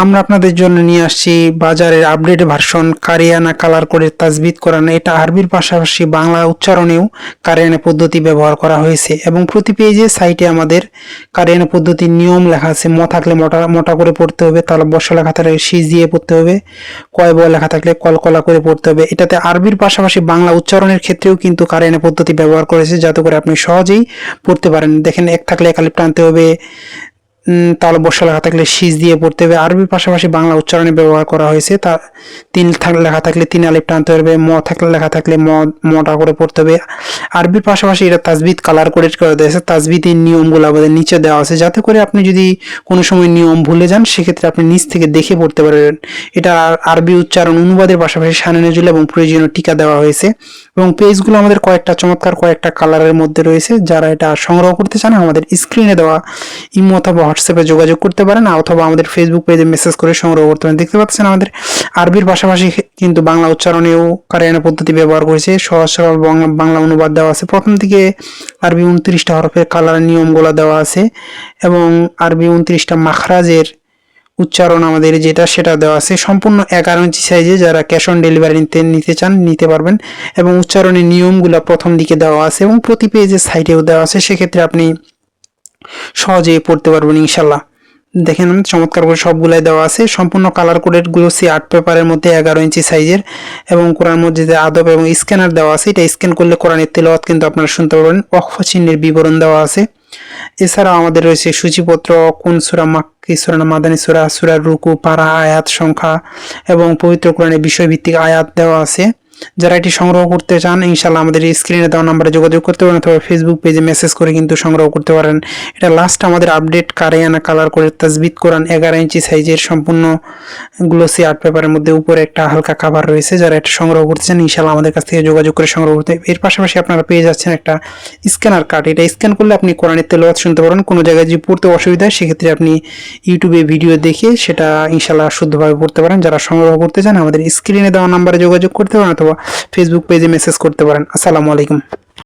আমরা আপনাদের জন্য নিয়ে আসছি বাজারের আপডেট ভার্সন কারিয়ানা কালার কোডের তাজবিদ কোরআন। এটা আরবির পাশাপাশি বাংলা উচ্চারণেও কারিয়ানা পদ্ধতি ব্যবহার করা হয়েছে এবং প্রতি পেজে সাইটে আমাদের কারিয়ানা পদ্ধতির নিয়ম লেখা আছে। ম থাকলে মোটা মোটা করে পড়তে হবে, তালব বর্ষ লেখা থাকলে শীষ দিয়ে পড়তে হবে, কয় ব লেখা থাকলে কলকলা করে পড়তে হবে। এটাতে আরবির পাশাপাশি বাংলা উচ্চারণের ক্ষেত্রেও কিন্তু কারিয়ানা পদ্ধতি ব্যবহার করেছে, যাতে করে আপনি সহজেই পড়তে পারেন। দেখেন, এক থাকলে একালিপ টানতে হবে, তাহলে বর্ষা লেখা থাকলে শীষ দিয়ে পড়তে হবে। আরবির পাশাপাশি বাংলা উচ্চারণে ব্যবহার করা হয়েছে। তা তিন লেখা থাকলে তিন আলিফ টানতে হবে, ম থাকলে লেখা থাকলে মটা করে পড়তে হবে। আরবির পাশাপাশি এটা তাজবিদ কালার কোডেড করে দিয়েছে। তাজবিদের নিয়মগুলো আমাদের নিচে দেওয়া আছে, যাতে করে আপনি যদি কোনো সময় নিয়ম ভুলে যান সেক্ষেত্রে আপনি নিচ থেকে দেখে পড়তে পারবেন। এটা আরবি উচ্চারণ অনুবাদের পাশাপাশি শানে নজুল এবং প্রয়োজনীয় টিকা দেওয়া হয়েছে এবং পেজগুলো আমাদের কয়েকটা কালারের মধ্যে রয়েছে। যারা এটা সংগ্রহ করতে চান আমাদের স্ক্রিনে দেওয়া ইমো অথবা হোয়াটসঅ্যাপে যোগাযোগ করতে পারেন, অথবা আমাদের ফেসবুক পেজে মেসেজ করে সংগ্রহ করতে পারেন। দেখতে পাচ্ছেন আমাদের আরবির পাশাপাশি কিন্তু বাংলা উচ্চারণেও কারিয়ানা পদ্ধতি ব্যবহার করেছে। সহজ সরল বাংলা অনুবাদ দেওয়া আছে। প্রথম দিকে আরবি 29টা হরফের কালারের নিয়মগুলো দেওয়া আছে এবং আরবি 29টা মাখরাজের উচ্চারণ আমাদের সেটা দেওয়া আছে। সম্পূর্ণ 11 ইঞ্চি সাইজে যারা ক্যাশ অন ডেলিভারি নিতে চান নিতে পারবেন এবং উচ্চারণের নিয়মগুলো প্রথম দিকে দেওয়া আছে এবং প্রতি পেজের সাইডেও দেওয়া আছে। সেক্ষেত্রে আপনি সহজেই পড়তে পারবেন ইনশাল্লাহ। দেখেন, চমৎকার করে সবগুলাই দেওয়া আছে। সম্পূর্ণ কালার কোডেড গ্লোসি আর্ট পেপারের মধ্যে 11 ইঞ্চি সাইজের এবং কোরআন মসজিদে আদব এবং স্ক্যানার দেওয়া আছে। এটা স্ক্যান করলে কোরআনের তেলাওয়াত কিন্তু আপনারা শুনতে পারবেন। ওয়াকফ চিহ্নের বিবরণ দেওয়া আছে। এছাড়াও আমাদের রয়েছে সূচিপত্র, কোন সূরা মাক্কি, সূরা না মাদানী, সূরার রুকু, পারা, আয়াত সংখ্যা এবং পবিত্র কোরআনের বিষয়ভিত্তিক আয়াত দেওয়া আছে। যারা এটি সংগ্রহ করতে চান ইনশাল্লাহ আমাদের স্ক্রিনে দেওয়া নাম্বারে যোগাযোগ করতে পারেন, অথবা ফেসবুক পেজে মেসেজ করে কিন্তু সংগ্রহ করতে পারেন। এটা লাস্ট আমাদের আপডেট কারিয়ানা কালার করে তাজবিদ কোরআন 11 ইঞ্চি সাইজের সম্পূর্ণ গ্লোসি আর্ট পেপারের মধ্যে উপরে একটা হালকা কাভার রয়েছে। যারা এটা সংগ্রহ করতে চান ইনশাল্লাহ আমাদের কাছ থেকে যোগাযোগ করে সংগ্রহ করতে। এর পাশাপাশি আপনারা পেয়ে যাচ্ছেন একটা স্ক্যানার কার্ড। এটা স্ক্যান করলে আপনি কোরআনের তেলাওয়াত শুনতে পারেন। কোনো জায়গায় যদি পড়তে অসুবিধা হয় সেক্ষেত্রে আপনি ইউটিউবে ভিডিও দেখে সেটা ইনশাল্লাহ শুদ্ধভাবে পড়তে পারেন। যারা সংগ্রহ করতে চান আমাদের স্ক্রিনে দেওয়া নাম্বারে যোগাযোগ করতে পারেন, অথবা ফেসবুক পেজে মেসেজ করতে পারেন। আসসালামু আলাইকুম।